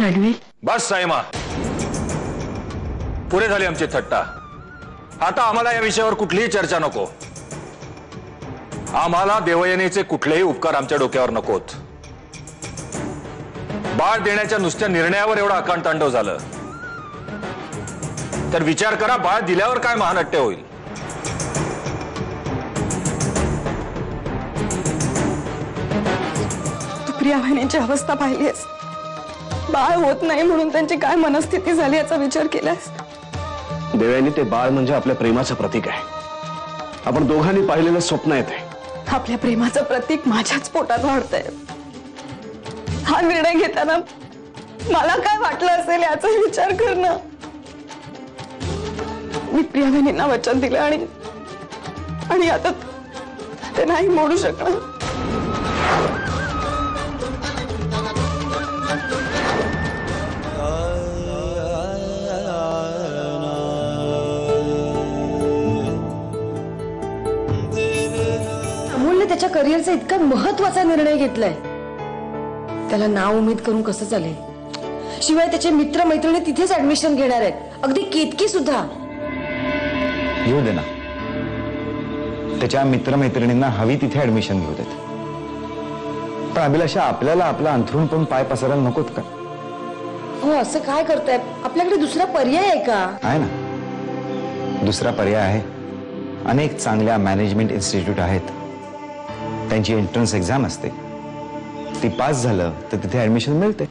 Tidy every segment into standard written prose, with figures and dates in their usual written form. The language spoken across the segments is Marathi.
रणवीर, बस साईमा, पुरे झाली आमची थट्टा. आता आम्हाला या विषयावर कुठलीही चर्चा नको. आम्हाला देवयानीचे कुठलेही उपकार आमच्या डोक्यावर नकोत. बाळ देण्याच्या नुसत्या निर्णयावर एवढा आकांडतांडव झालं तर विचार करा बाळ दिल्यावर काय महानाट्य होईल. तू प्रिया बहिणींची अवस्था पाहिलीस. बाळ होत नाही म्हणून त्यांची काय मनस्थिती झाली याचा विचार केलास? देवयानी, ते बाळ म्हणजे आपल्या प्रेमाचं प्रतीक आहे. आपण दोघांनी पाहिलेलं स्वप्न आहे ते. आपल्या प्रेमाचं प्रतीक माझ्याच पोटात वाढतंय. हा निर्णय घेताना मला काय वाटलं असेल याचा विचार करणं. मी प्रिया बहिणींना वचन दिलं आणि आता ते नाही मोडू शकणार. अमोलने त्याच्या करिअरचा इतका महत्वाचा निर्णय घेतलाय. त्याला नाव उमेद करून कसं चालेल? शिवाय त्याचे मित्र मैत्रिणी तिथेच ऍडमिशन घेणार आहेत, अगदी केतकी सुद्धा. येऊ दे ना, त्याच्या मित्रमैत्रिणींना हवी तिथे ऍडमिशन घेऊ देत. पण अभिलाषा, आपल्याला आपला अंथरूण पण पाय पसरायला नकोत का? हो, असं काय करताय? आपल्याकडे दुसरा पर्याय आहे का? आहे ना, दुसरा पर्याय आहे. अनेक चांगल्या मॅनेजमेंट इन्स्टिट्यूट आहेत. त्यांची एंट्रन्स एक्झाम असते, ती पास झालं तर तिथे ऍडमिशन मिळते.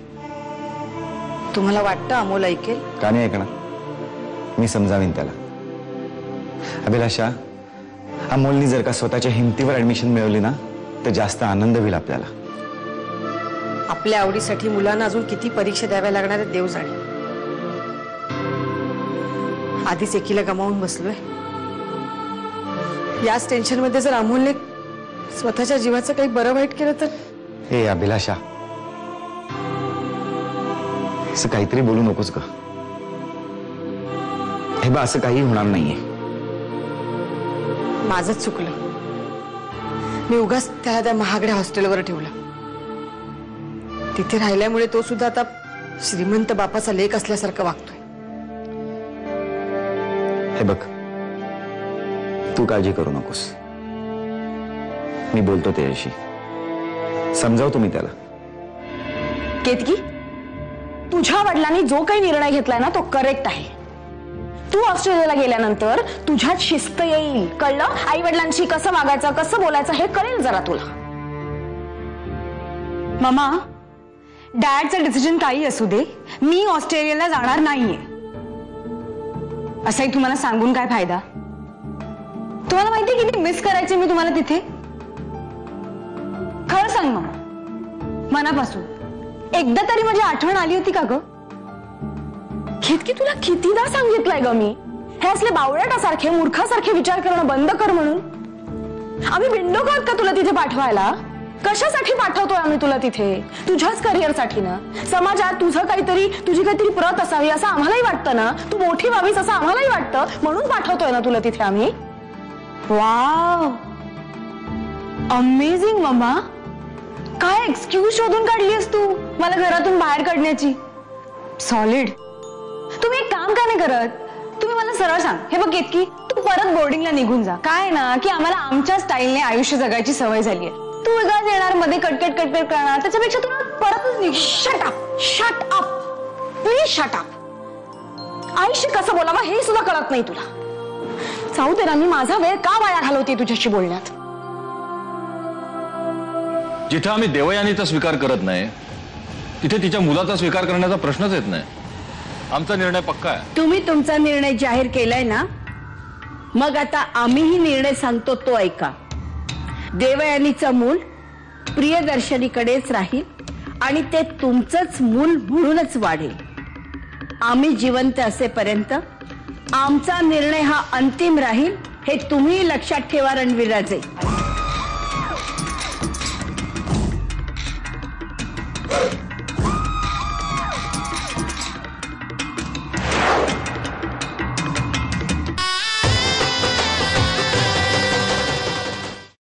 तुम्हाला वाटतं अमोल ऐकेल? का नाही ऐकणार? मी समजावीन त्याला. अभिलाषा, अमोलनी जर का स्वतःच्या हिमतीवर ऍडमिशन मिळवली ना तर जास्त आनंद होईल आपल्याला. आपल्या आवडीसाठी मुलांना अजून किती परीक्षा द्याव्या लागणार आहेत देव जाणे. आधीच एकीला गमावून बसलोय. याच टेन्शन मध्ये जर अमोलने स्वतःच्या जीवाचं काही बरं वाईट केलं तर? हे अभिलाषा, असं काहीतरी बोलू नकोस का? हे बा, असं काही होणार नाहीये. माझंच चुकलं. मी उगाच त्याला त्या महागड्या हॉस्टेलवर ठेवलं. तिथे राहिल्यामुळे तो सुद्धा आता श्रीमंत बापाचा लेक असल्यासारखं वागतोय. हे बघ, तू काळजी करू नकोस. मी बोलतो त्याच्याशी, समजावतो मी त्याला. केतकी, तुझ्या वडिलांनी जो काही निर्णय घेतलाय ना तो करेक्ट आहे. तू ऑस्ट्रेलियाला गेल्यानंतर तुझ्यात शिस्त येईल, कळलं? आई वडिलांशी कसं वागायचं, कसं बोलायचं हे कळेल जरा तुला. मामा, डॅडचं डिसिजन काही असू दे, मी ऑस्ट्रेलियाला जाणार नाहीये. असंही तुम्हाला सांगून काय फायदा? तुम्हाला माहितीये किती मिस करायचे मी तुम्हाला तिथे. खरं सांग मामा, मनापासून एकदा तरी माझी आठवण आली होती का ग? केतकी, तुला कितीदा सांगितलंय ग मी हे असले बावळटासारखे मूर्खासारखे विचार करणं बंद कर म्हणून. आम्ही बिंडोक आहोत का तुला तिथे पाठवायला? कशासाठी पाठवतोय आम्ही तुला तिथे? तुझ्याच करिअरसाठी ना. समाजात तुझी काहीतरी प्रत असावी असं आम्हालाही वाटतं ना. तू मोठी व्हावीस असं आम्हालाही वाटतं, म्हणून पाठवतोय ना तुला तिथे आम्ही. वाव, अमेझिंग मामा. काय एक्सक्यूज शोधून काढलीस तू मला घरातून बाहेर काढण्याची. सॉलिड. तुम्ही एक काम का नाही करत? तुम्ही मला सरळ सांग, हे बघ केतकी, तू परत बोर्डिंगला निघून जा. काय ना की आम्हाला आमच्या स्टाईलने आयुष्य जगायची सवय झाली आहे. तू वेगळाच येणार, मध्ये कटकट करणार. त्याच्यापेक्षा तुला परतच निघ. Shut up please, shut up. आयुष्य कसं बोलावं हे सुद्धा कळत नाही तुला. जाऊ दे ना, मी माझा वेळ का वाया घालवते तुझ्याशी बोलण्यात? जिथे आम्ही देवयानीचा स्वीकार करत नाही तिथे तिच्या मुलाचा स्वीकार करण्याचा प्रश्नच येत नाही. आमचा निर्णय पक्का आहे. तुम्ही तुमचा निर्णय जाहीर केलाय ना, मग आता आम्हीही निर्णय सांगतो तो ऐका. देवयानीचं मूल प्रियदर्शनीकडेच राहील आणि ते तुमचंच मूल म्हणूनच वाढेल. आम्ही जिवंत असेपर्यंत आमचा निर्णय हा अंतिम राहील, हे तुम्ही लक्षात ठेवा रणवीरराजे.